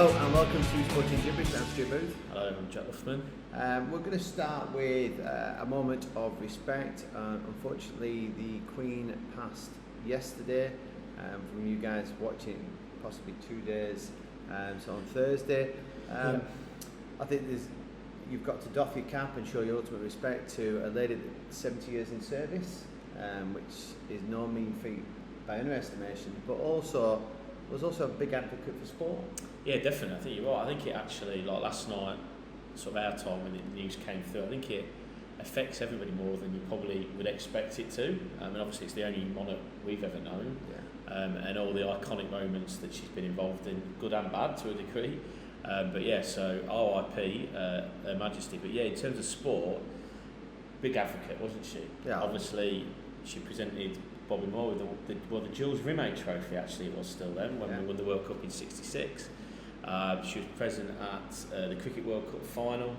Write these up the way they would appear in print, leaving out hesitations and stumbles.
Hello and welcome to Sporting Jibberish. I'm Jibberish. Hello, I'm Jack Luffman. We're going to start with a moment of respect. Unfortunately, the Queen passed yesterday. From you guys watching, possibly 2 days, so on Thursday. I think you've got to doff your cap and show your ultimate respect to a lady that's 70 years in service, which is no mean feat by any estimation, but also was also a big advocate for sport. Yeah, definitely. I think you're right. I think it actually, like last night, sort of our time when the news came through, I think it affects everybody more than you probably would expect it to. And obviously it's the only monarch we've ever known. And all the iconic moments that she's been involved in, good and bad to a degree. But yeah, so RIP, Her Majesty. But yeah, in terms of sport, big advocate, wasn't she? Yeah. Obviously, she presented Bobby Moore with the Jules Rimet Trophy, actually it was still then, when we won the World Cup in '66. She was present at the Cricket World Cup final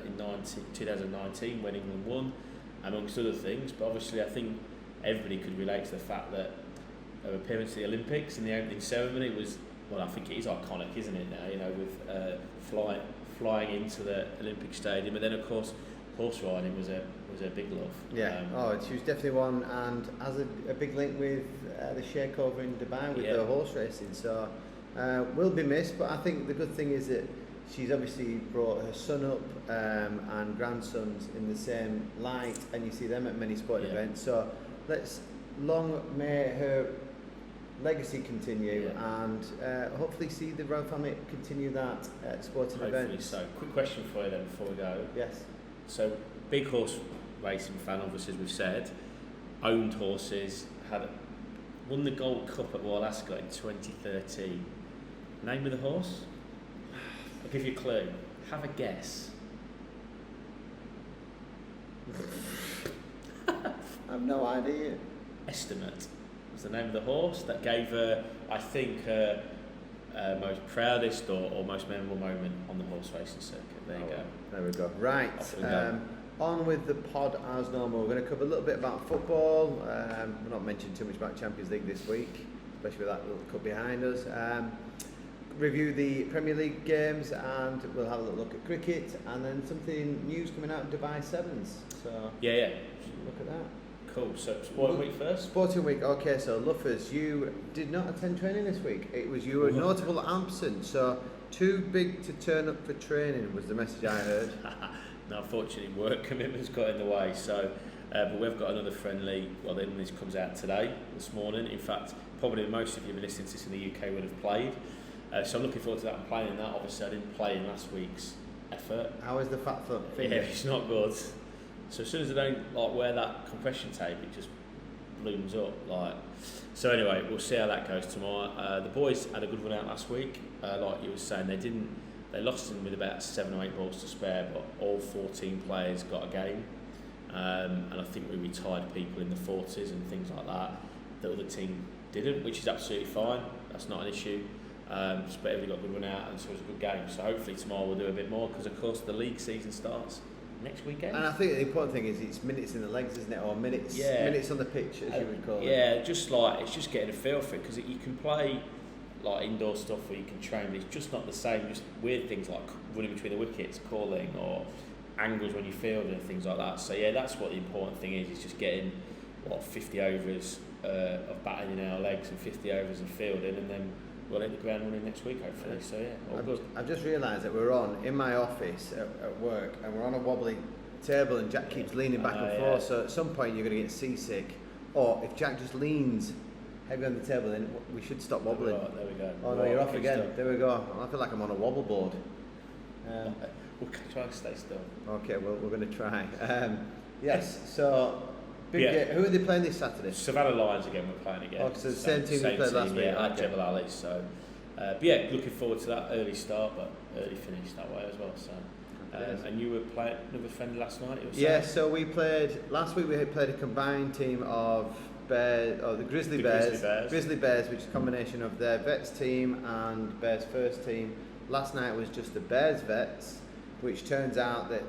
in 2019 when England won, amongst other things. But obviously I think everybody could relate to the fact that her appearance at the Olympics in the opening ceremony was, well, I think it is iconic, isn't it now, you know, with flying into the Olympic Stadium. And then of course horse riding was a big love. Yeah, she was definitely one, and has a big link with the Sheikh over in Dubai with the horse racing. So will be missed, but I think the good thing is that she's obviously brought her son up and grandsons in the same light, and you see them at many sporting events. So long may her legacy continue, and hopefully see the royal family continue that at sporting events. So, quick question for you then before we go. Yes. So, big horse racing fan, obviously, as we've said, owned horses, won the Gold Cup at Royal Ascot in 2013. Name of the horse? I'll give you a clue. Have a guess. I have no idea. Estimate was the name of the horse that gave her, I think, her most proudest or most memorable moment on the horse racing circuit. There you go. There we go. Right. On with the pod as normal. We're going to cover a little bit about football. We're not mentioning too much about Champions League this week, especially with that little cup behind us. Review the Premier League games, and we'll have a little look at cricket, and then something news coming out of Dubai Sevens. So look at that. Cool. So Sporting Week first. Sporting Week. Okay. So Luffers, you did not attend training this week. It was your notable absence. So too big to turn up for training was the message I heard. No, unfortunately, work commitments got in the way. So, but we've got another friendly. Well, then this comes out this morning. In fact, probably most of you listening to this in the UK would have played. So I'm looking forward to that and playing in that. Obviously, I didn't play in last week's effort. How is the fat foot finger? Yeah, it's not good. So as soon as I don't wear that compression tape, it just blooms up. So anyway, we'll see how that goes tomorrow. The boys had a good run out last week. Like you were saying, they lost them with about 7 or 8 balls to spare, but all 14 players got a game. And I think we retired people in the 40s and things like that. The other team didn't, which is absolutely fine. That's not an issue. But everybody got a good run out, and so it was a good game. So hopefully tomorrow we'll do a bit more, because of course the league season starts next weekend. And I think the important thing is it's minutes in the legs, isn't it, or minutes on the pitch, as you would call it. Yeah, it's just getting a feel for it, because you can play like indoor stuff where you can train, but it's just not the same. Just weird things like running between the wickets, calling, or angles when you field and things like that. So yeah, that's what the important thing is just getting 50 overs of batting in our legs and 50 overs of fielding, and then we'll hit the ground running next week, hopefully. So yeah, all good. I've just realised that we're in my office at work, and we're on a wobbly table, and Jack keeps leaning back and forth. So at some point you're going to get seasick, or if Jack just leans heavy on the table, then we should stop wobbling. There we go. Oh no, you're off again. There we go. I feel like I'm on a wobble board. We'll try to stay still. Okay, well, we're going to try. Yes, so who are they playing this Saturday? Savannah Lions again. We're playing again. Oh, so the same team we played last week. Yeah, at Jebel Ali. So, but yeah, looking forward to that early start, but early finish that way as well. So, and you were playing another friend last night. So we played last week. We played a combined team of the Grizzly Bears, which is a combination of their vets team and Bears first team. Last night was just the Bears vets, which turns out that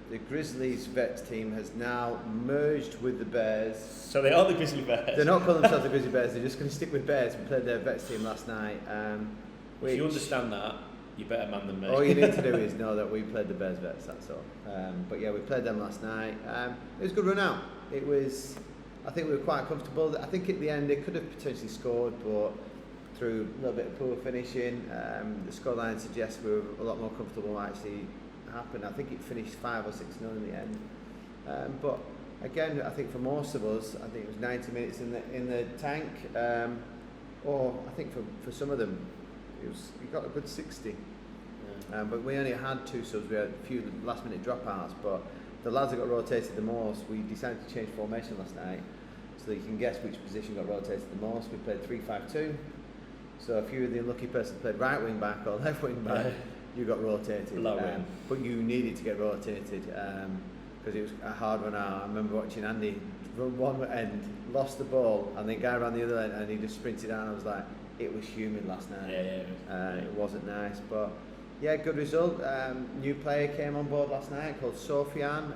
the Grizzlies vets team has now merged with the Bears. So they are the Grizzly Bears. They're not calling themselves the Grizzly Bears. They're just going to stick with Bears. We played their vets team last night. If you understand that, You're better man than me. All you need to do is know that we played the Bears Vets, that's all. But yeah, we played them last night. It was a good run out. I think we were quite comfortable. I think at the end they could have potentially scored, but through a little bit of poor finishing, the scoreline suggests we were a lot more comfortable what actually happened. I think it finished 5 or 6-0 in the end. But again, I think for most of us, I think it was 90 minutes in the tank, or I think for some of them, we got a good 60. Yeah. But we only had 2 subs. We had a few last-minute dropouts, but the lads that got rotated the most, we decided to change formation last night, so that you can guess which position got rotated the most. We played 3-5-2. So if you were the unlucky person who played right wing back or left wing back, you got rotated. But you needed to get rotated because it was a hard run out. I remember watching Andy run one end, lost the ball, and the guy ran the other end, and he just sprinted out. I was like, it was humid last night. It wasn't nice, but yeah, good result. New player came on board last night called Sofian.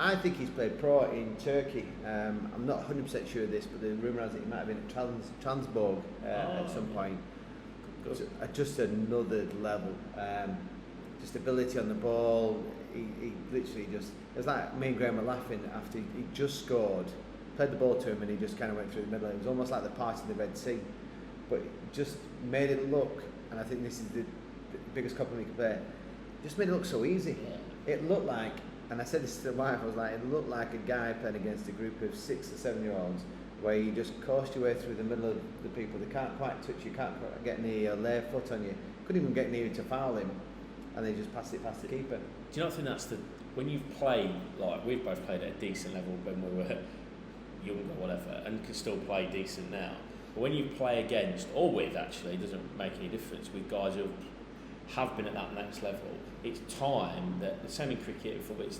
I think he's played pro in Turkey. I'm not 100% sure of this, but the rumour has it he might have been at Transborg at some point. Just another level. Just ability on the ball. He literally just... It was like me and Graham were laughing after he just scored, played the ball to him, and he just kind of went through the middle. It was almost like the part in the Red Sea. But it just made it look, and I think this is the biggest compliment you can pay, just made it look so easy. Yeah. It looked like, and I said this to the wife, I was like, it looked like a guy playing against a group of 6 or 7-year-olds where you just coast your way through the middle of the people. They can't quite touch you, can't quite get near you, lay a foot on you, couldn't even get near you to foul him, and they just passed it past the keeper. Do you not think that's when you've played, like we've both played at a decent level when we were younger, whatever, and can still play decent now, but when you play against, or with actually, it doesn't make any difference, with guys who have been at that next level, it's time that, the same in cricket and football, it's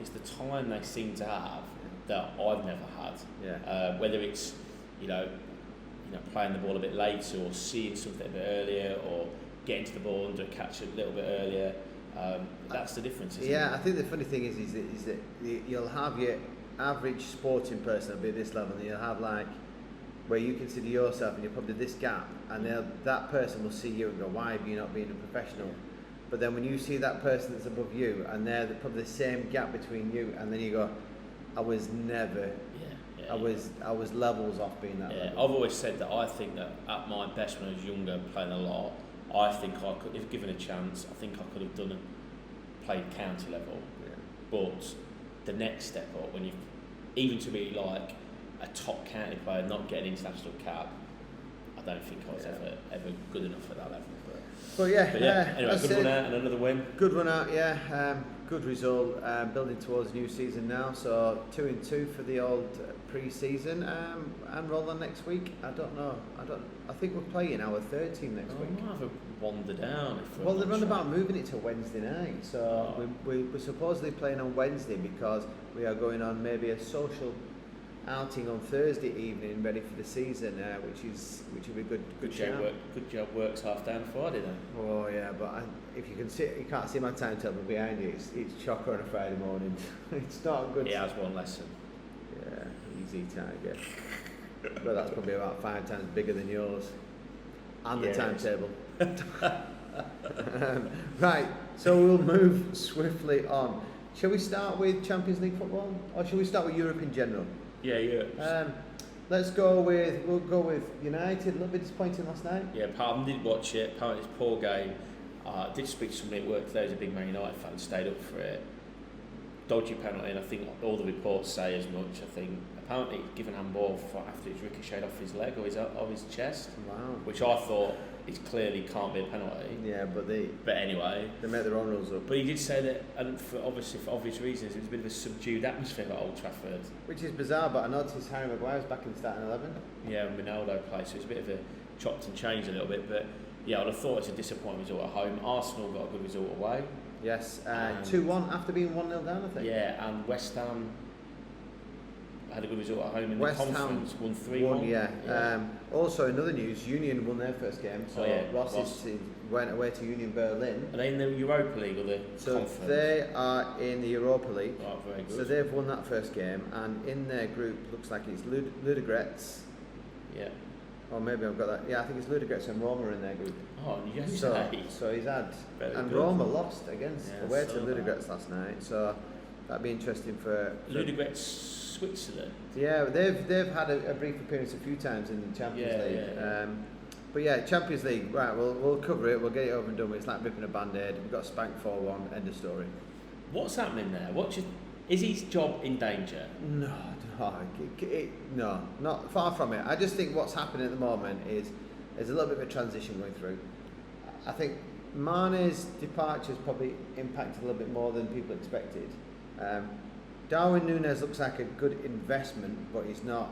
the time they seem to have that I've never had. Yeah. Whether it's, playing the ball a bit later, or seeing something a bit earlier, or getting to the ball under a catch a little bit earlier. That's the difference, isn't it? Yeah, I think the funny thing is that you'll have your average sporting person will be at this level, and you'll have like where you consider yourself and you're probably this gap, and that person will see you and go, why have you not been a professional? But then when you see that person that's above you and they're probably the same gap between you, and then you go, I was never, I was levels off being that level. I've always said that I think that at my best when I was younger, playing a lot, I think I could, if given a chance, I think I could have played county level. Yeah. But the next step up, when you, even to be like a top county player, not getting international cap, I don't think I was ever good enough at that level. But yeah, anyway, good run out and another win. Good run out, yeah. Good result. Building towards a new season now. So 2-2 for the old pre-season. And roll on next week. I don't know. I think we're playing our third team next week. I might have a wander down. Well, they're on about moving it to Wednesday night. So we're supposedly playing on Wednesday because we are going on maybe a social outing on Thursday evening, ready for the season, which will be good. Good job. Works half down Friday then. Oh yeah, but if you can see, you can't see my timetable behind you. It's chocker on a Friday morning. It's not good. He has one lesson. Yeah, easy target. But that's probably about 5 times bigger than yours, and the timetable. Right, so we'll move swiftly on. Shall we start with Champions League football, or shall we start with Europe in general? Yeah. We'll go with United. A little bit disappointing last night. Yeah, Palm did watch it. Apparently it's a poor game. I did speak to somebody at work today who's a big Man United fan, stayed up for it. Dodgy penalty, and I think all the reports say as much. I think apparently given handball after it's ricocheted off his leg or his chest. Wow. Which I thought it clearly can't be a penalty. Yeah, but anyway, they made their own rules up. But he did say that, and for obvious reasons, it was a bit of a subdued atmosphere at Old Trafford. Which is bizarre, but I noticed Harry Maguire's back in the starting 11. Yeah, and Ronaldo plays, so it's a bit of a chopped and changed a little bit. But yeah, I'd have thought it's a disappointing result at home. Arsenal got a good result away. Yes, 2-1 after being 1-0 down, I think. Yeah, and West Ham had a good result at home in West the conference, Ham won 3-1. Yeah. Also, in other news, Union won their first game. So Ross went away to Union Berlin. Are they in the Europa League or the conference? They are in the Europa League. Oh, very good. So they've won that first game, and in their group looks like it's Ludogorets. Yeah. Or maybe I've got that. Yeah, I think it's Ludogorets and Roma in their group. Oh, you So he's had, Very and good. Roma lost against away to so Ludogorets last night. So that'd be interesting for Ludogorets Switzerland. Yeah, they've had a brief appearance a few times in the Champions League. Yeah. But yeah, Champions League. Right, we'll cover it. We'll get it over and done with. It's like ripping a band-aid. We've got spanked 4-1. End of story. What's happening there? Is his job in danger? No, not far from it. I just think what's happening at the moment is there's a little bit of a transition going through. I think Mane's departure has probably impacted a little bit more than people expected. Darwin Núñez looks like a good investment, but he's not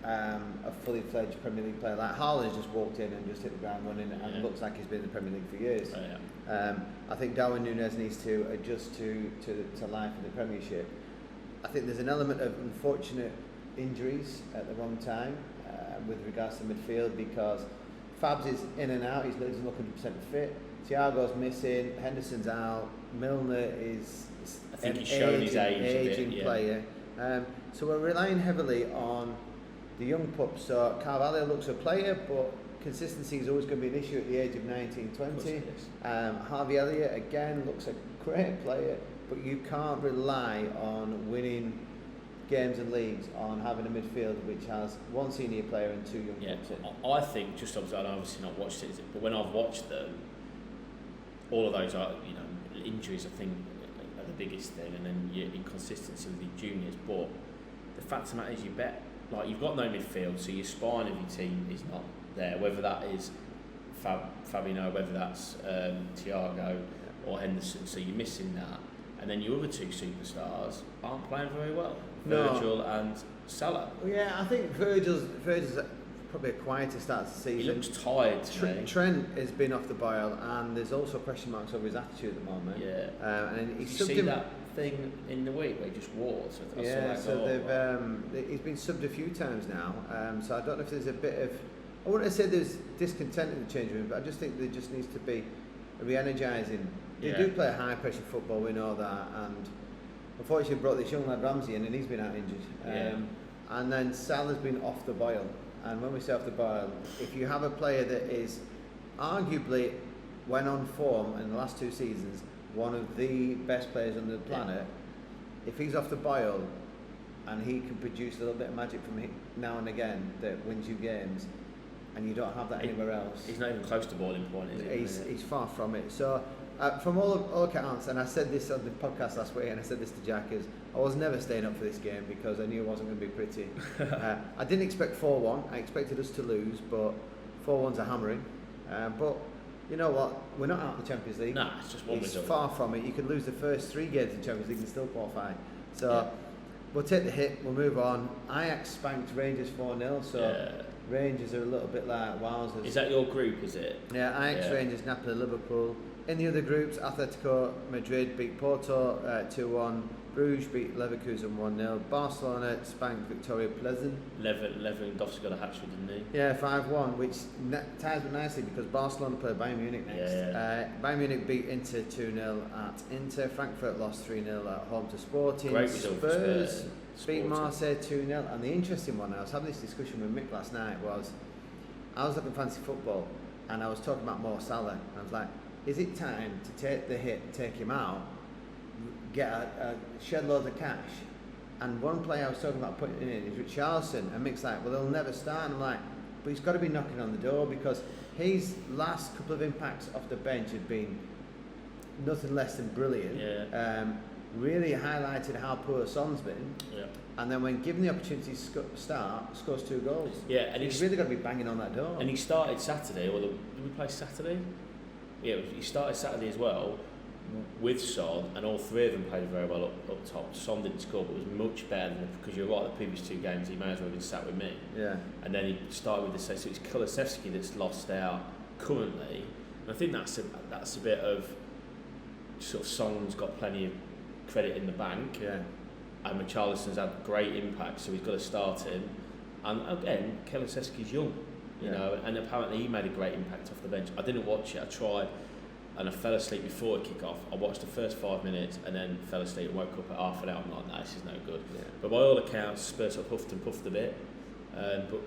a fully fledged Premier League player. Like Haaland's just walked in and just hit the ground running, and looks like he's been in the Premier League for years. I think Darwin Núñez needs to adjust to life in the Premiership. I think there's an element of unfortunate injuries at the wrong time with regards to midfield, because Fabs is in and out. He's losing 100% fit. Thiago's missing. Henderson's out. Milner is I think he's shown his age aging a bit, player. So we're relying heavily on the young pups. So Carvalho looks a player, but consistency is always going to be an issue at the age of 19, 20. Harvey Elliott again looks a great player, but you can't rely on winning games and leagues on having a midfield which has one senior player and two young pups in. I think, just obviously, I've obviously not watched it, but when I've watched them, all of those are, injuries, I think, are the biggest thing, and then your inconsistency with your juniors. But the fact of the matter is, you've got no midfield, so your spine of your team is not there. Whether that is Fabinho, whether that's Thiago or Henderson, so you're missing that. And then your other two superstars aren't playing very well. Virgil and Salah. Well, yeah, I think Virgil's probably a quieter start to the season. He looks tired to me. Trent has been off the boil, and there's also question marks over his attitude at the moment. Yeah. And did you see that thing in the week where he just wore? He's been subbed a few times now. So I don't know if there's a bit of, I wouldn't say there's discontent in the change room, but I just think there just needs to be a re-energising. They do play high pressure football, we know that, and unfortunately brought this young lad Ramsey in, and he's been out injured. And then Salah's been off the boil. And when we say off the boil, if you have a player that is arguably, when on form in the last two seasons, one of the best players on the planet, if he's off the boil and he can produce a little bit of magic from now and again that wins you games, and you don't have that anywhere else. He's not even close to boiling point, is he? He's far from it. So from all accounts, and I said this on the podcast last week, and I said this to Jack, is I was never staying up for this game because I knew it wasn't going to be pretty. I didn't expect 4-1. I expected us to lose, but 4-1's a hammering. But you know what? We're not out of the Champions League. Nah, it's just one result. It's far from it. You could lose the first 3 games in Champions League and still qualify. So we'll take the hit. We'll move on. Ajax spanked Rangers 4-0. So Rangers are a little bit like wowzers. Is that your group? Is it? Yeah, Ajax, Rangers, Napoli, Liverpool. In the other groups, Atletico Madrid beat Porto 2-1. Bruges beat Leverkusen 1-0. Barcelona spanked Victoria Pleasant. Lewandowski got a hat-trick, didn't he? Yeah, 5-1, which ties up nicely because Barcelona play Bayern Munich next. Bayern Munich beat Inter 2-0 at Inter. Frankfurt lost 3-0 at home to Sporting. Great result for Spurs beat Marseille 2-0. And the interesting one, I was having this discussion with Mick last night, was I was looking at fantasy football and I was talking about Mo Salah. And I was like, is it time to take the hit, take him out, get a shed loads of cash? And one player I was talking about putting in is Richarlison, and Mick's like, well, he'll never start. And I'm like, but he's got to be knocking on the door because his last couple of impacts off the bench have been nothing less than brilliant. Really highlighted how poor Son's been. And then when given the opportunity to start, scores 2 goals. And he's really got to be banging on that door. And he started Saturday, did we play Saturday? Yeah, he started Saturday as well with Son, and all 3 of them played very well up top. Son didn't score, but was much better than, because you're right, the previous 2 games he may as well have been sat with me. And then he started with the so it's Kulusevski that's lost out currently, and I think that's a bit of sort of Son's got plenty of credit in the bank. And Richarlison's had great impact, so he's got to start him. And again, Kulusevski's young. You know, and apparently he made a great impact off the bench. I didn't watch it, I tried, and I fell asleep before it kicked off. I watched the first 5 minutes and then fell asleep and woke up at half an hour. I'm like, no, this is no good. But by all accounts, Spurs have huffed and puffed a bit. But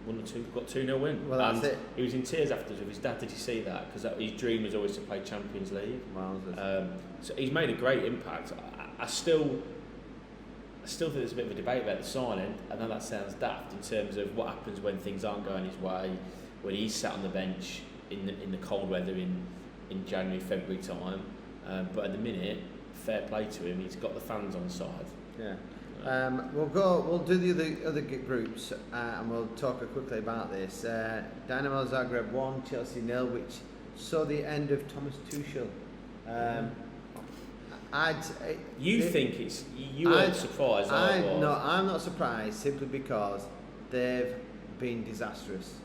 got 2-0 win. Well, that's and it. He was in tears afterwards with his dad. Did you see that? Because his dream was always to play Champions League. So he's made a great impact. I still think there's a bit of a debate about the signing. I know that sounds daft in terms of what happens when things aren't going his way, when he's sat on the bench in the cold weather in January, February time. But at the minute, fair play to him. He's got the fans on side. Yeah. We'll do the other groups and we'll talk quickly about this. Dynamo Zagreb 1, Chelsea 0, which saw the end of Thomas Tuchel. You weren't surprised? No, I'm not surprised simply because they've been disastrous.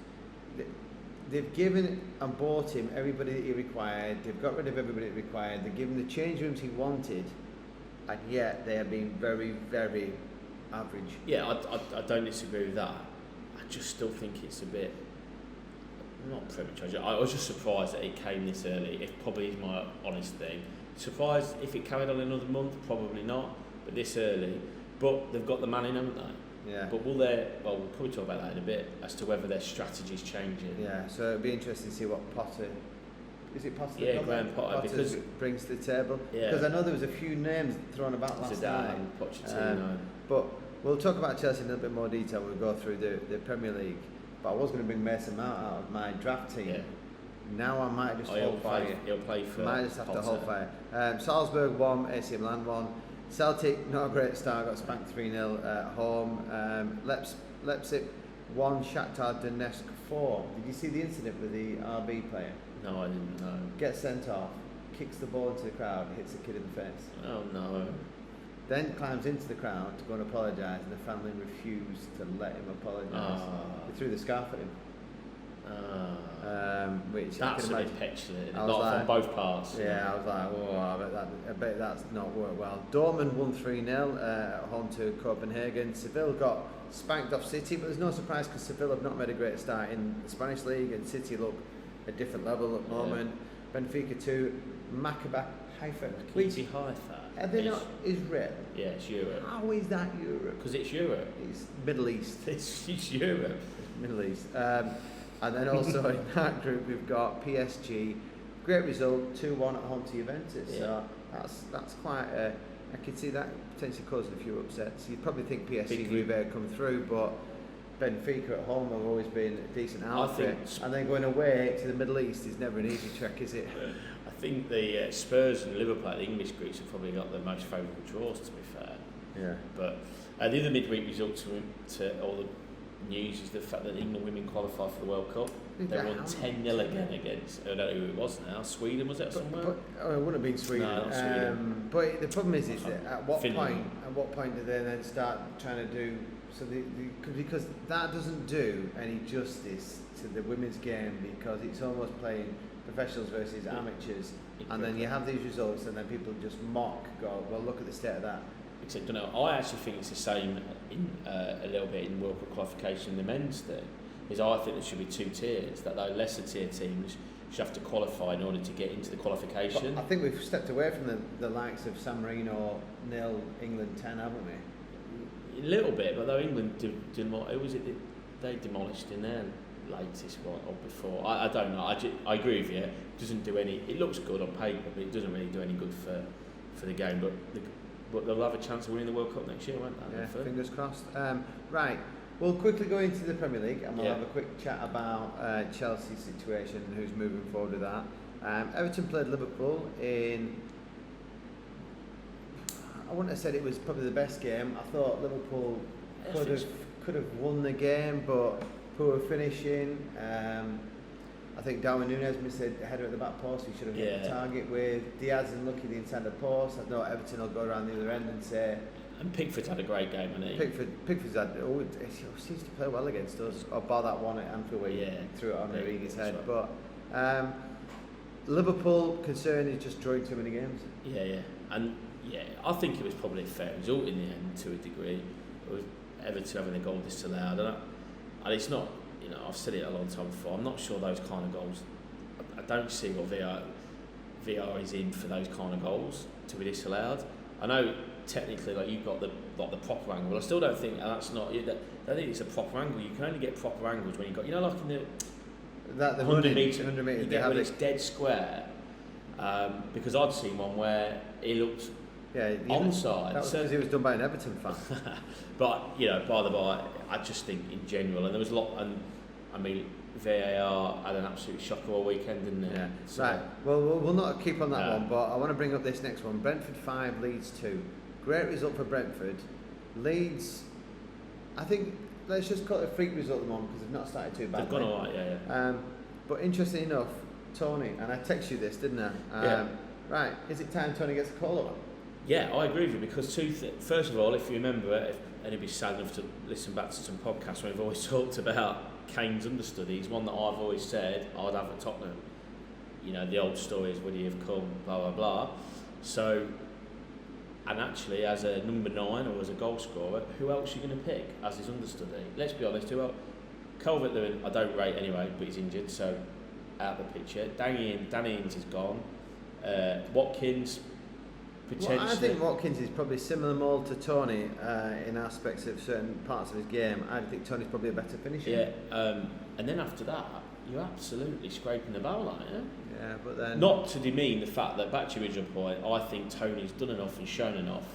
They've given and bought him everybody that he required. They've got rid of everybody that he required. They've given the change rooms he wanted, and yet they have been very, very average. Yeah, I don't disagree with that. I just still think it's a bit not premature. I was just surprised that it came this early. It probably is my honest thing. Surprised if it carried on another month, probably not. But this early, but they've got the man in, haven't they? Yeah. But we'll probably talk about that in a bit as to whether their strategy's changing. Yeah. So it'll be interesting to see what Potter. Is it Potter? Yeah, Graham Potter, because brings to the table. Yeah. Because I know there was a few names thrown about last night. Pochettino. But we'll talk about Chelsea in a little bit more detail. We'll go through the Premier League. But I was going to bring Mason Mount out of my draft team. Yeah. Now I might just hold fire. He'll play for. Might just have Potter. to hold fire. Salzburg 1, AC Milan 1. Celtic, not a great start, got spanked 3-0 at home. Leipzig 1, Shakhtar Donetsk 4. Did you see the incident with the RB player? No, I didn't know. Gets sent off, kicks the ball into the crowd, hits a kid in the face. Oh no. Then climbs into the crowd to go and apologise, and the family refused to let him apologise. They threw the scarf at him. Which that's I can imagine. A bit petulant, on both parts. Yeah, I was like, I bet that's not worked well. Dortmund won 3-0 at home to Copenhagen. Seville got spanked off City, but there's no surprise because Seville have not made a great start in the Spanish league, and City look a different level at the moment. Benfica 2, Maccabi Haifa. Haifa. Are they not Israel? Yeah, it's Europe. How is that Europe? Because it's Europe. It's Middle East. It's Europe. It's Middle East. And then also in that group we've got PSG. Great result, 2-1 at home to Juventus. Yeah. So that's quite I could see that potentially causing a few upsets. You'd probably think PSG would come through, but Benfica at home have always been a decent outfit. And then going away to the Middle East is never an easy trek, is it? I think the Spurs and Liverpool, the English groups, have probably got the most favourable draws, to be fair. Yeah. But the other midweek result to all the news is the fact that England women qualified for the World Cup. They won 10-0 again against, I don't know who it was now, Sweden, was it somewhere? It wouldn't have been Sweden. No, not Sweden. But the problem is that at what Finland. point do they then start trying to do, because that doesn't do any justice to the women's game, because it's almost playing professionals versus amateurs, and then you have these results and then people just go, well, look at the state of that. Except, I actually think it's the same in a little bit in World Cup qualification in the men's thing. I think there should be 2 tiers, that those lesser tier teams should have to qualify in order to get into the qualification. But I think we've stepped away from the likes of San Marino 0, England 10, haven't we? A little bit, but though England they demolished in their latest one or before. I don't know. I agree with you. It doesn't do any. It looks good on paper, but it doesn't really do any good for the game. But they'll have a chance of winning the World Cup next year, won't they? Yeah, fingers crossed. Right, we'll quickly go into the Premier League and we'll have a quick chat about Chelsea's situation and who's moving forward with that. Everton played Liverpool in, I wouldn't have said it was probably the best game. I thought Liverpool could have won the game, but poor finishing. I think Darwin Núñez missed a header at the back post. He should have hit the target with. Diaz and Lucky the inside the post. I know Everton will go around the other end and say. And Pickford's had a great game, hasn't he? Pickford's had. He seems to play well against us. Or bar that one at Anfield where he threw it on Origi head. Right. But Liverpool concern is just drawing too many games. Yeah. And I think it was probably a fair result in the end to a degree. With Everton having a goal disallowed, and it's not. I've said it a long time before. I'm not sure those kind of goals. I don't see what VR is in for those kind of goals to be disallowed. I know technically, like you've got the proper angle. I still don't think that's not. I don't think it's a proper angle. You can only get proper angles when you've got, like in the 100 metre, you get when it's dead square. Because I'd seen one where it looked onside. That was because it was done by an Everton fan. But by the by, I just think in general, and there was a lot. And I mean, VAR had an absolute shocker all weekend, didn't it? Yeah. So, right. Well, we'll not keep on that one, but I want to bring up this next one. Brentford 5, Leeds 2. Great result for Brentford. Leeds, I think, let's just call it a freak result at the moment because they've not started too badly. They've gone alright, yeah. But interesting enough, Tony, and I texted you this, didn't I? Right, is it time Tony gets a call up? Yeah, I agree with you because first of all, if you remember, if anybody's sad enough to listen back to some podcasts where we've always talked about Kane's understudies, one that I've always said I'd have at Tottenham. The old story is would he have come, blah blah blah. So, and actually as a number 9 or as a goal scorer, who else are you going to pick as his understudy? Let's be honest, who else? Calvert-Lewin I don't rate anyway, but he's injured, so out of the picture. Danny Ings is gone. Watkins potentially. Well, I think Watkins is probably similar mould to Tony in aspects of certain parts of his game. I think Tony's probably a better finisher. Yeah, and then after that, you're absolutely scraping the barrel, aren't you? Yeah, but then not to demean the fact that back to your original point, I think Tony's done enough and shown enough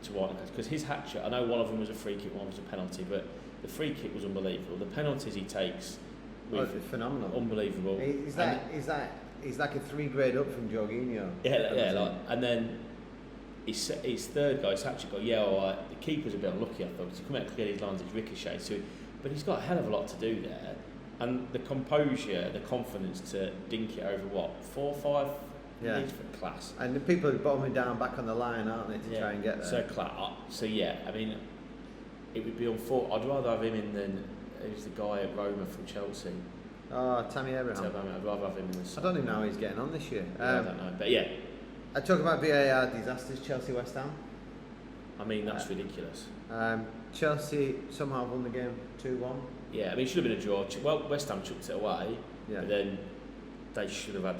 to warrant it because his hat trick. I know one of them was a free kick, one was a penalty, but the free kick was unbelievable. The penalties he takes, it's phenomenal, unbelievable. He's like a 3 grade up from Jorginho. And then his third guy, his hat trick, alright. The keeper's a bit unlucky, I thought, because he come out clear these lines, it's ricocheted. So, but he's got a hell of a lot to do there. And the composure, the confidence to dink it over 4 or 5 leads for class. And the people are bombing down back on the line, aren't they, to try and get there? So I mean, it would be unfortunate. I'd rather have him in than who's the guy at Roma from Chelsea. Oh, Tammy Abraham. I'd rather have him in the. I don't even know how he's getting on this year. I don't know, but yeah. I talk about VAR disasters. Chelsea West Ham. I mean, that's ridiculous. Chelsea somehow won the game 2-1. Yeah, I mean, it should have been a draw. Well, West Ham chucked it away, but then they should have had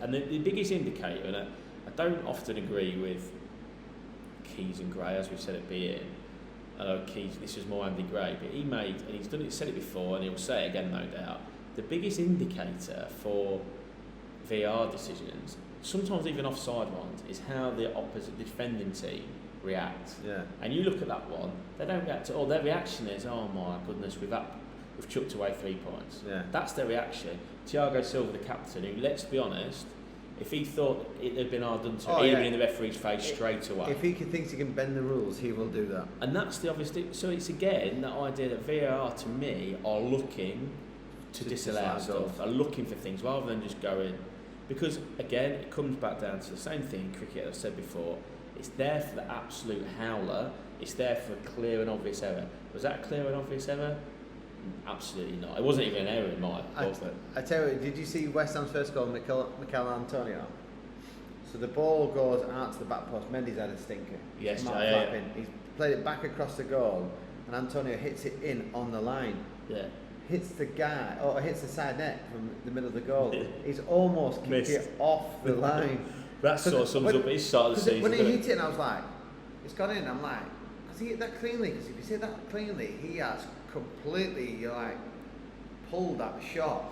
and the biggest indicator, and I don't often agree with Keys and Gray, as we've said at beIN. I know Keys, this was more Andy Gray, but he made, and he's done it, said it before, and he'll say it again, no doubt. The biggest indicator for VAR decisions, sometimes even offside ones, is how the opposite defending team react. Yeah. And you look at that one, they don't react at all. Their reaction is, oh my goodness, we've chucked away 3 points. Yeah. That's their reaction. Thiago Silva, the captain, who, let's be honest, if he thought it had been hard done to him, he'd been in the referee's face straight away. If he thinks he can bend the rules, he will do that. And that's the obvious thing. So it's again that idea that VAR, to me, are looking to disallow stuff, are looking for things rather than just going. Because again, it comes back down to the same thing in cricket I've said before. It's there for the absolute howler. It's there for a clear and obvious error. Was that a clear and obvious error? Absolutely not. It wasn't even an error in my book. I tell you, did you see West Ham's first goal, Mikel Antonio? So the ball goes out to the back post. Mendy's had a stinker. Yes, He's played it back across the goal, and Antonio hits it in on the line. Yeah. Hits the guy, or hits the side net from the middle of the goal. He's almost kicked it off the line. That sort of sums up his start of the season. When he hit it, and I was like, it's gone in. I'm like, has he hit that cleanly? Because if he hit that cleanly, he has completely pulled that shot.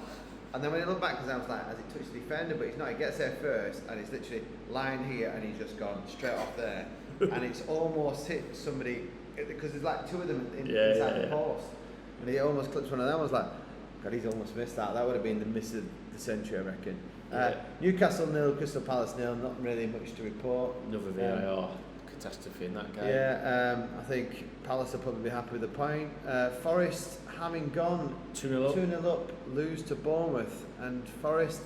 And then when he looked back, because I was like, has it touched the defender? But he's not. He gets there first, and it's literally line here, and he's just gone straight off there. And it's almost hit somebody, because there's like 2 of them inside the post. And he almost clips one of them. I was like, God, he's almost missed that. That would have been the miss of the century, I reckon. Newcastle 0, Crystal Palace 0. Not really much to report. Another VAR catastrophe in that game. Yeah, I think Palace will probably be happy with the point. Forest, having gone 2-0 up, lose to Bournemouth. And Forest,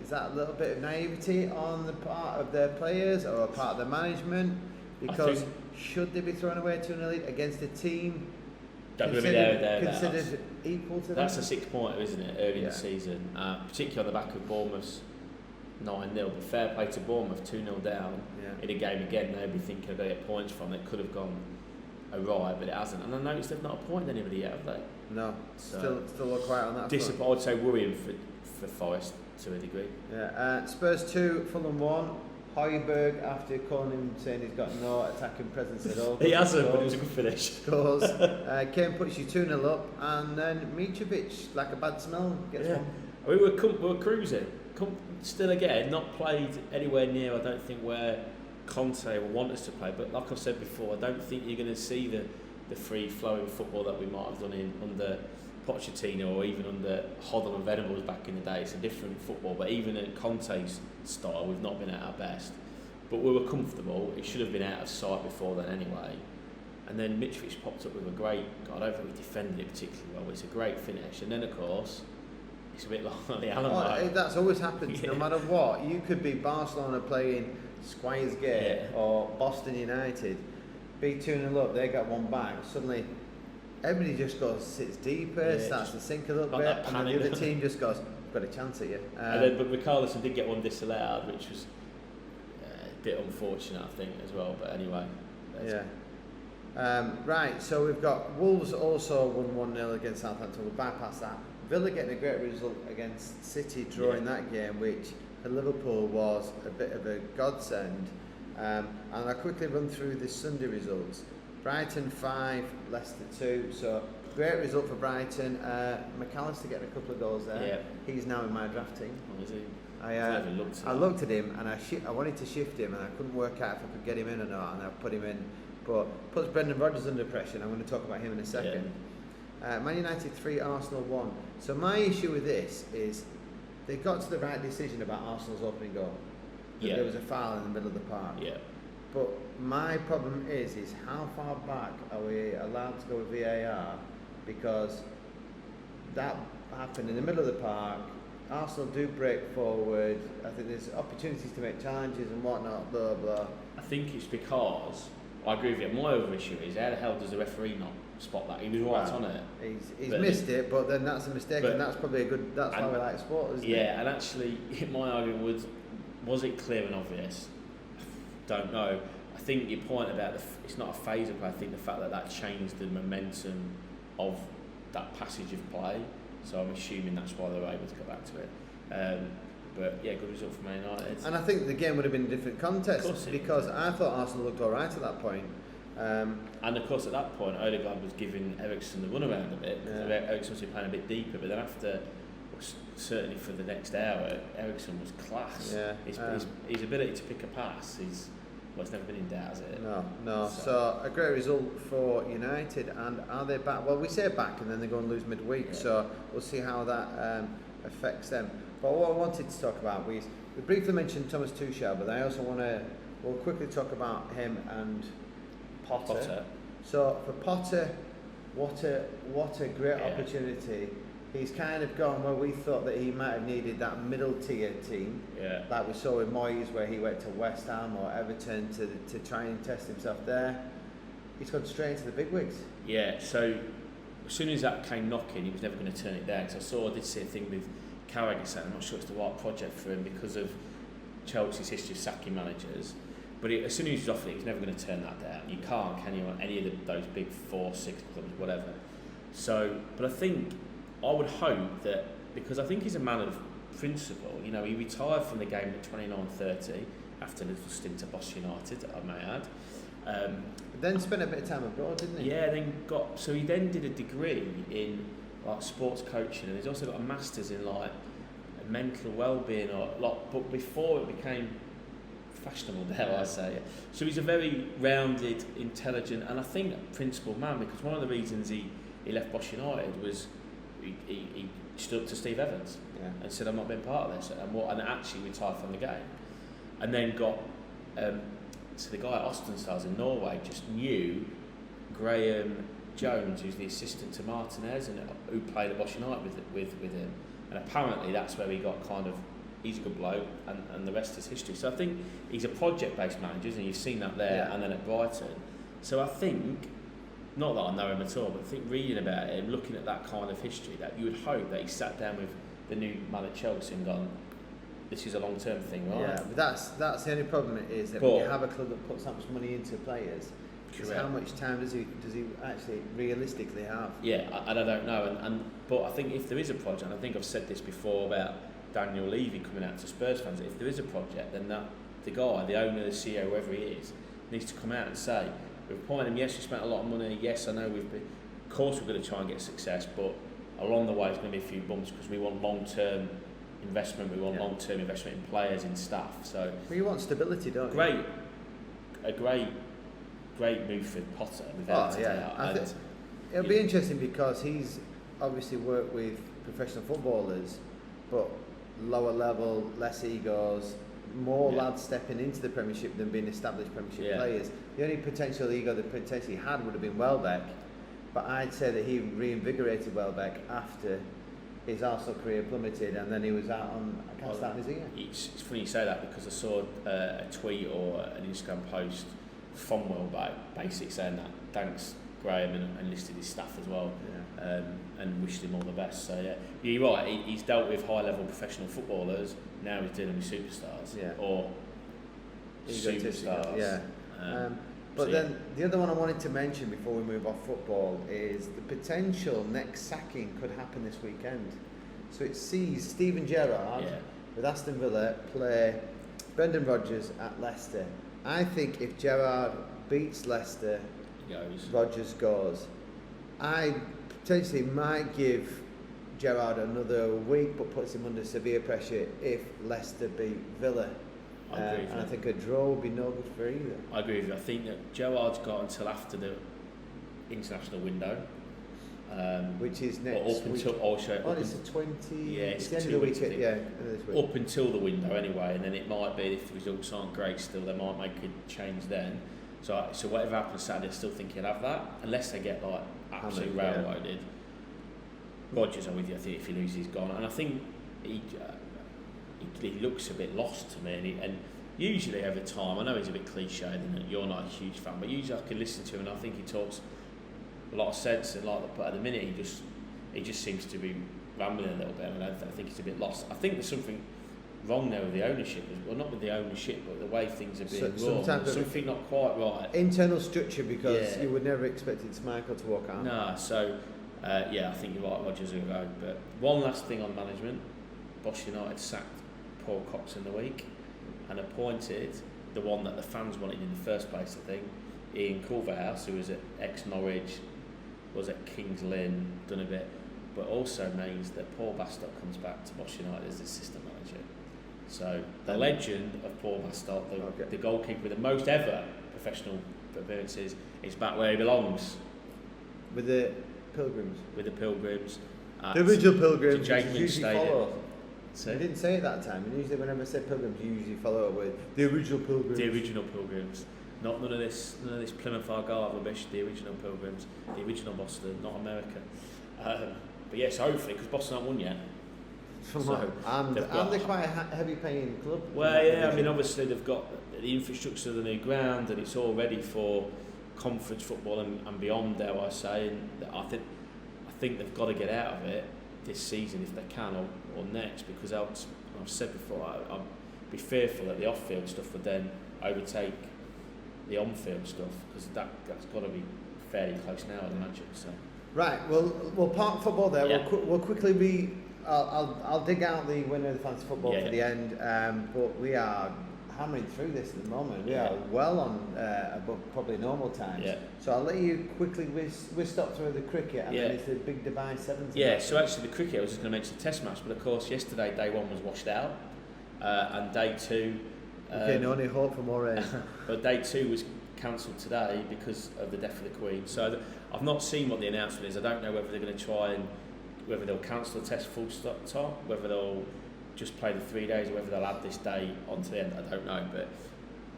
is that a little bit of naivety on the part of their players or a part of the management? Because should they be throwing away 2-0 lead against a team considered equal to them? That's a 6-pointer, isn't it, early in the season, particularly on the back of Bournemouth's 9-0, but fair play to Bournemouth, 2-0 down in a game again they'd be thinking they get points from. It could have gone awry, but it hasn't. And I noticed they've not appointed anybody yet, have they? No, so still look quiet on that. I would say worrying for Forest to a degree. Yeah, Spurs 2, Fulham 1. Højbjerg, after calling him saying he's got no attacking presence at all. He hasn't, but it was a good finish. Scores. Kane puts you 2-0 up, and then Mitrovic, like a bad smell, gets one. We were cruising. Still again, not played anywhere near, I don't think, where Conte will want us to play. But like I've said before, I don't think you're going to see the free-flowing football that we might have done under Pochettino or even under Hoddle and Venables back in the day. It's a different football, but even at Conte's style, we've not been at our best. But we were comfortable. It should have been out of sight before then anyway. And then Mitrovic popped up with a great, I don't think we defended it particularly well, but it's a great finish. And then, of course, it's a bit like the Alamo. That's always happened, no matter what. You could be Barcelona playing Squires Gate or Boston United, be 2-0 up, they got one back. Suddenly, everybody just sits deeper, starts to sink a little bit, and then the other team just goes, got a chance at you. But Richarlison did get one disallowed, which was a bit unfortunate, I think, as well. But anyway. Right, so we've got Wolves also won 1-0 against Southampton. We'll bypass that. Villa getting a great result against City, drawing that game, which for Liverpool was a bit of a godsend. And I'll quickly run through the Sunday results. Brighton 5, Leicester 2. So great result for Brighton. McAllister getting a couple of goals there. Yeah. He's now in my draft team. Oh, is he? I looked at him and I wanted to shift him and I couldn't work out if I could get him in or not, and I put him in. But puts Brendan Rodgers under pressure, and I'm going to talk about him in a second. Man United 3, Arsenal 1. So my issue with this is they got to the right decision about Arsenal's opening goal. There was a foul in the middle of the park. Yeah. But my problem is how far back are we allowed to go with VAR? Because that happened in the middle of the park. Arsenal do break forward. I think there's opportunities to make challenges and whatnot, blah, blah. I think it's because, I agree with you, my other issue is how the hell does the referee not spot that? He was right on it. He's missed it, but then that's a mistake, and that's probably that's why we like sport, isn't it? Yeah, and actually, my argument was it clear and obvious? Don't know. I think your point about it's not a phase of play, I think the fact that changed the momentum of that passage of play, so I'm assuming that's why they were able to go back to it. But yeah, good result for Man United. And I think the game would have been a different context because I thought Arsenal looked alright at that point. And of course at that point Odegaard was giving Eriksen the runaround a bit. Eriksen was playing a bit deeper, but then after, certainly for the next hour, Eriksen was class. His ability to pick a pass is it's never been in doubt, has it? No. So a great result for United, and are they back? Well, we say back and then they go and lose midweek, so we'll see how that affects them. But what I wanted to talk about we briefly mentioned Thomas Tuchel, but I also we'll quickly talk about him and Potter. So for Potter, what a great opportunity. He's kind of gone where we thought that he might have needed that middle tier team, like we saw with Moyes, where he went to West Ham or Everton to try and test himself there. He's gone straight into the big wigs. Yeah, so as soon as that came knocking, he was never going to turn it down. Because I did see a thing with Carragher saying, I'm not sure it's the right project for him because of Chelsea's history of sacking managers. But as soon as he's offered it, he's never going to turn that down. You can't, can you, on any of those big 4, 6 clubs, whatever. So, but I think, I would hope that, because I think he's a man of principle, he retired from the game at 29-30 after a little stint at Boston United, I may add. Then spent a bit of time abroad, didn't he? Yeah, so he then did a degree in sports coaching, and he's also got a master's in mental well-being but before it became fashionable, dare I say it. So he's a very rounded, intelligent, and I think a principled man, because one of the reasons he left Boston United was he stood up to Steve Evans and said, I'm not being part of this, and actually retired from the game. And then got so the guy at Austin Stars in Norway just knew Graham Jones, who's the assistant to Martinez and who played at Boston United with him, and apparently that's where he got he's a good bloke, and the rest is history. So I think he's a project-based manager, and you've seen that there and then at Brighton. So I think, not that I know him at all, but I think reading about him, looking at that kind of history, that you would hope that he sat down with the new man at Chelsea and gone, this is a long-term thing, right? Yeah, but that's the only problem is that when you have a club that puts that much money into players, how much time does he actually realistically have? Yeah, and I don't know. But I think if there is a project, and I think I've said this before about Daniel Levy coming out to Spurs fans, if there is a project, then that the guy, the owner, the CEO, whoever he is, needs to come out and say, we've appointed him, yes, we spent a lot of money, yes, I know of course we're going to try and get success, but along the way there's going to be a few bumps because we want long-term investment, we want long-term investment in players, in staff. So well, you want stability, don't you? A great move for Potter. It'll be interesting because he's obviously worked with professional footballers, but lower level, less egos, more lads stepping into the Premiership than being established Premiership players. The only potential ego that potentially had would have been Welbeck, but I'd say that he reinvigorated Welbeck after his Arsenal career plummeted, and then he was out on a cast out in his ear. It's funny you say that because I saw a tweet or an Instagram post from Welbeck basically saying that thanks Graham and listed his staff as well, and wished him all the best. So yeah, you're right. He's dealt with high-level professional footballers. Now he's dealing with superstars or superstars. Yeah. But then the other one I wanted to mention before we move off football is the potential next sacking could happen this weekend. So it sees Steven Gerrard with Aston Villa play Brendan Rodgers at Leicester. I think if Gerrard beats Leicester, Rodgers goes. I potentially might give Gerrard another week, but puts him under severe pressure if Leicester beat Villa. And I think a draw would be no good for either. I agree with you. I think that Gerrard's got until after the international window, which is next up until week. It's the 20. Yeah, it's the end of the week. Up until the window anyway, and then it might be if the results aren't great still, they might make a change then. So whatever happens Saturday, I still think he'll have that, unless they get like absolutely railroaded. Rodgers, I'm with you. I think if he loses, he's gone, and I think he looks a bit lost to me, and usually over time, I know he's a bit cliched and you're not a huge fan, but usually I can listen to him and I think he talks a lot of sense, and but at the minute he just seems to be rambling a little bit, and I think he's a bit lost. I think there's something wrong there with the ownership, well, not with the ownership, but the way things are being run. Something not quite right. Internal structure, because you would never expect Michael to walk out. No, so I think you're right, Rodgers will go. But one last thing on management: Bosch United sacked Paul Cox in the week and appointed the one that the fans wanted in the first place, I think, Ian Culverhouse, who was at ex-Norwich, was at Kings Lynn, done a bit, but also means that Paul Bastock comes back to Bosch United as assistant manager. So the legend of Paul Bastock, the goalkeeper with the most ever professional appearances, is back where he belongs. With the Pilgrims. With the Pilgrims. The original Pilgrims, Jakeman usually follow. You didn't say it that time. Usually, whenever I say Pilgrims, you usually follow it with the original Pilgrims. The original Pilgrims. None of this Plymouth Argyle rubbish. The original Pilgrims. The original Boston, not America. But yes, hopefully, because Boston haven't won yet. And they're quite a heavy paying club. Well, yeah, I mean, obviously they've got the infrastructure of the new ground, and it's all ready for conference football and beyond, dare I say. And I think they've got to get out of it this season if they can, or next, because I've said before, I'd be fearful that the off-field stuff would then overtake the on-field stuff, because that's got to be fairly close now, I'd imagine. So. Right, we'll park football there. Yeah. We'll quickly I'll dig out the winner of the fantasy football for the end, but we are hammering through this at the moment. We are well on above probably normal times. Yeah. So I'll let you quickly whisk up through the cricket, and then it's the big Dubai Sevens. Yeah, so actually the cricket, I was just going to mention the test match, but of course yesterday day one was washed out, and day two... only hope for more rain. But day two was cancelled today because of the death of the Queen. So I've not seen what the announcement is. I don't know whether they're going to try and whether they'll cancel the test full stop, whether they'll just play the 3 days, or whether they'll add this day onto the end. I don't know. But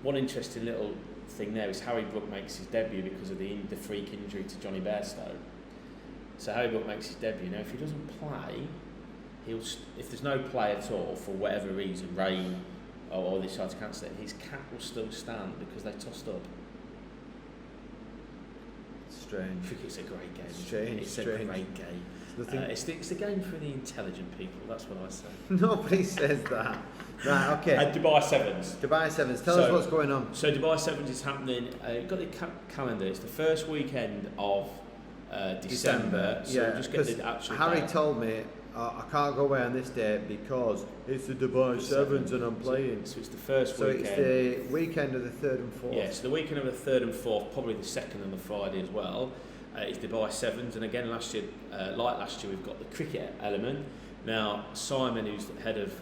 one interesting little thing there is Harry Brook makes his debut because of the freak injury to Johnny Bairstow. So Harry Brook makes his debut. Now, if he doesn't play, if there's no play at all for whatever reason, rain or they decide to cancel it, his cap will still stand because they tossed up. Strange. Cricket's a great game. It's a great game. It's the game for the intelligent people, that's what I say. Nobody says that. Right, okay. And Dubai Sevens. Dubai Sevens, tell us what's going on. So Dubai Sevens is happening, you've got the calendar, it's the first weekend of December. So we'll just get the actual Harry told me I can't go away on this day because it's the Dubai Sevens and I'm playing. So it's the first weekend. So it's the weekend of the 3rd and 4th. Yeah, so the weekend of the 3rd and 4th, probably the 2nd and the Friday as well, is Dubai Sevens. And again, last year, we've got the cricket element. Now, Simon, who's the head of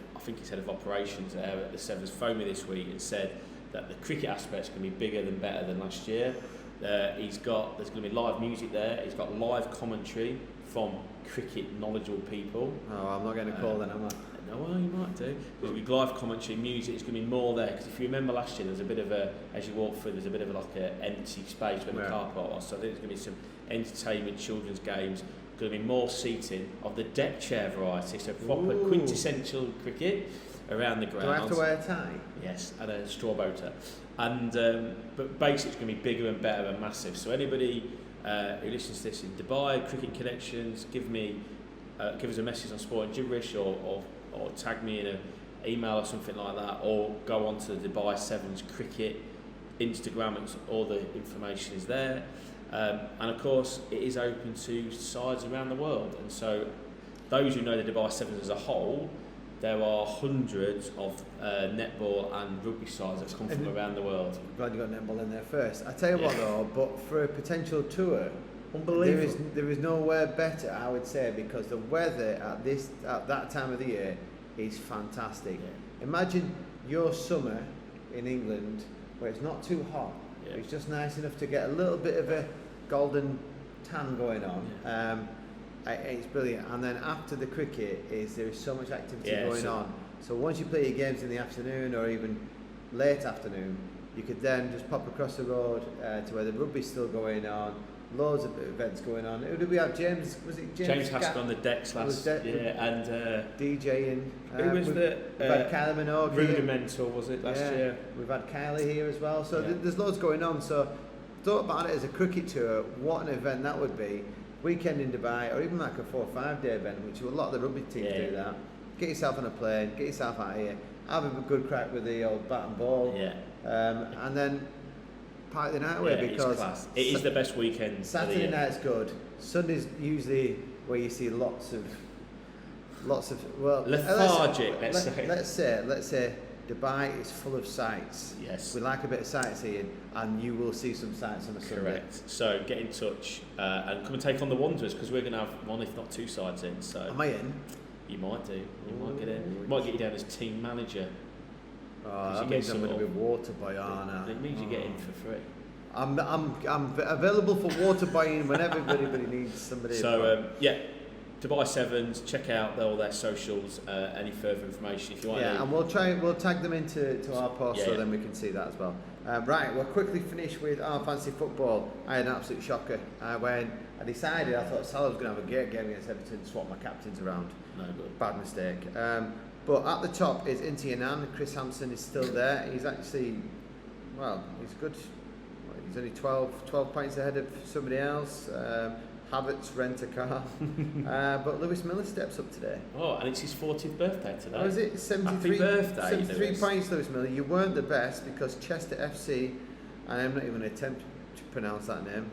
operations there at the Sevens, phoned me this week and said that the cricket aspect's going to be bigger than better than last year. There's going to be live music there. He's got live commentary from cricket knowledgeable people. Oh, I'm not getting a call then, am I? No, well, you might do. There's going to be live commentary, music. There's going to be more there because if you remember last year, there was a bit of as you walk through, there's a bit of like an empty space where the car park was. So I think there's going to be some entertainment, children's games. Going to be more seating of the deck chair variety, so proper quintessential cricket around the ground. Do I have to wear a tie? Yes, and a straw bow tie. And but basically it's going to be bigger and better and massive. So anybody who listens to this in Dubai, cricket connections, give us a message on Sport and Jibberish or tag me in an email or something like that, or go on to the Dubai Sevens cricket Instagram, and all the information is there. And of course, it is open to sides around the world. And so, those who know the Dubai Sevens as a whole, there are hundreds of netball and rugby sides that come from around the world. I'm glad you got netball in there first. I tell you what though, but for a potential tour, unbelievable. There is nowhere better, I would say, because the weather at that time of the year is fantastic. Yeah. Imagine your summer in England where it's not too hot. Yeah. It's just nice enough to get a little bit of a golden tan going on. Yeah. It's brilliant. And then after the cricket, there is so much activity going on. So once you play your games in the afternoon or even late afternoon, you could then just pop across the road to where the rugby's still going on. Loads of events going on. Who did we have? James Haskell on the decks last year, and DJing. Who was we've had Kylie Minogue. Rudimental was it last year? We've had Kylie here as well. So there's loads going on. So thought about it as a cricket tour. What an event that would be! Weekend in Dubai, or even like a 4 or 5 day event, which a lot of the rugby teams do that. Get yourself on a plane, get yourself out of here, have a good crack with the old bat and ball, and then party the night away because it is the best weekend. Saturday night's good. Sunday's usually where you see lots of lethargic. Let's say Dubai is full of sights. Yes, we like a bit of sightseeing, and you will see some sights on a Sunday. Correct. So get in touch and come and take on the Wanderers, because we're going to have one, if not 2 sides in. So am I in? You might do. You might get in. You might get you down as team manager. Oh, that means I'm going to be water boy, aren't I? It means you get in for free. I'm available for water boying whenever anybody needs somebody. So Dubai Sevens, check out all their socials. Any further information if you want. Yeah, and we'll tag them into our post then we can see that as well. Right, we'll quickly finish with our fantasy football. I had an absolute shocker when I decided I thought Salah was going to have a great game against Everton, swap my captains around. No good. Bad mistake. But at the top is Inti Yanan. Chris Hampson is still there. He's actually, he's good. He's only 12 points ahead of somebody else. Havertz rent a car. But Lewis Miller steps up today. Oh, and it's his 40th birthday today. Oh, is it? 73, Happy birthday, 73 Lewis. points, Lewis Miller. You weren't the best because Chester FC, and I'm not even going to attempt to pronounce that name.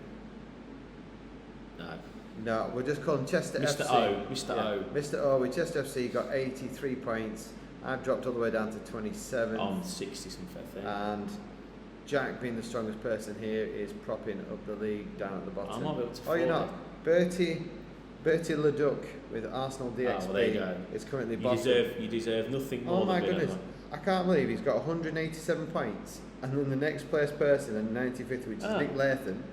No, we'll just call him Chester FC. Mr. O with Chester FC got 83 points. I've dropped all the way down to 27. On 60 something, I think. And Jack, being the strongest person here, is propping up the league down at the bottom. I'm not able to you're not. Bertie Leduc with Arsenal DXB there you go. is currently bottom. You deserve nothing more. Oh my goodness. I can't believe he's got 187 points, and then the next place person in 95th, which is Nick Latham,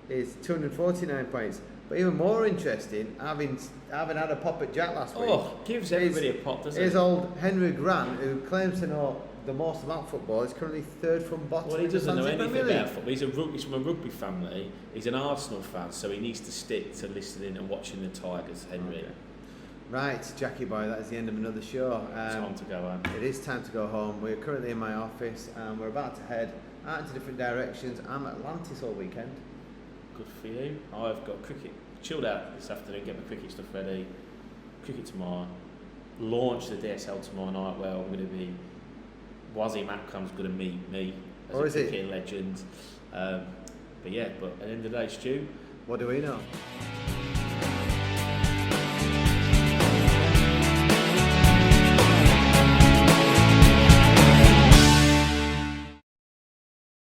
is 249 points. But even more interesting, having had a pop at Jack last week. Oh, gives everybody a pop, doesn't it? His old Henry Grant, who claims to know the most about football, is currently 3rd from bottom. Well, he doesn't know anything about football. He's from a rugby family. He's an Arsenal fan, so he needs to stick to listening and watching the Tigers, Henry. Okay. Right, Jackie boy, that is the end of another show. Time to go home. It is time to go home. We're currently in my office and we're about to head out into different directions. I'm at Atlantis all weekend. Good for you. I've got cricket. Chilled out this afternoon, get my cricket stuff ready. Cricket tomorrow. Launch the DSL tomorrow night where I'm going to be... Wazim Akram's going to meet me as a cricketing legend. But at the end of the day, Stu... What do we know?